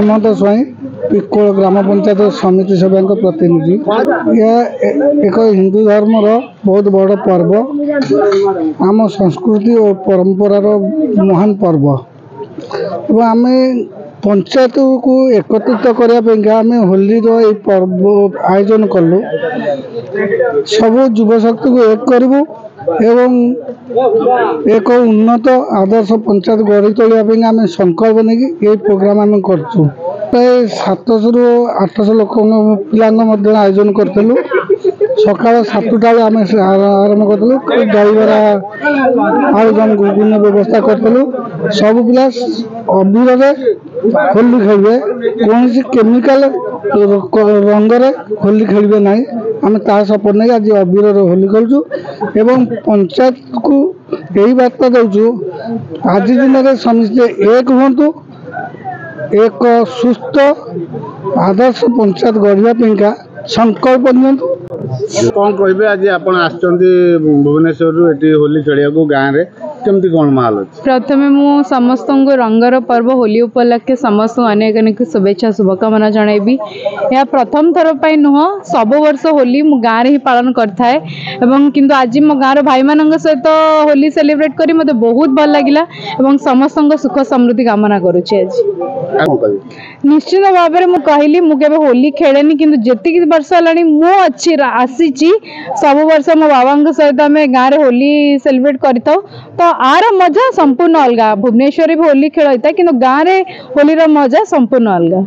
हेमंत स्वाई पिकोल ग्राम पंचायत समिति सभा प्रतिनिधि। यह एक हिंदू धर्मर बहुत बड़ पर्व, आम संस्कृति और परंपरार महान पर्व। आम पंचायत को एकत्रित करने आम होली पर्व आयोजन कलु। सब युवशक्ति को एक करूँ एवं एक उन्नत आदर्श पंचायत गढ़ी तोलिया आम संकल्प नहीं प्रोग्राम आम कर प्राय 700 ରୁ 800 लोक पिला आयोजन करूँ। सका 7टा आम आरंभ करूँ। दहीबरा आयोजन गुगुन व्यवस्था करूँ। सब पिला अबीर होली खेलिए, कौन केमिकाल रंगरे होली खेलिए ना। आम ता सपोर्ट नहीं आज अबीर होली खेलु एवं पंचायत को यही बार्ता दौचु आज दिन में समस्ते एक हूँ, एक सुस्थ आदर्श पंचायत गढ़ा संकल्प नियंतु। कौन कहे आज आप भुवनेश्वर होली खेलिया गाँव में केमती कौन माहौल अच्छे? प्रथमे मु समस्त को रंगर पर्व होली उपलक्षे समस्त अनेक अनेक शुभेच्छा शुभकामना जनइबी। यह प्रथम थर पर नुह, सब वर्ष होली मु गाँव में ही पालन करथाए एवं किंतु आज मो गाँव भाई मान सहित होली सेलिब्रेट करी मते बहुत भल लगिला एवं समस्त सुख समृद्धि कामना करुचे। आज निश्चित भाव में मुझे कहली मुझे होली खेलेनी किंतु जेतिक वर्ष है मु अच्छी आसी सब वर्ष मो बाबा सहित आम गाँव में होली सेलिब्रेट करता। तो आर मजा संपूर्ण अलग। भुवनेश्वर भी होली खेल होता है किंतु गाँव में होली मजा संपूर्ण अलग।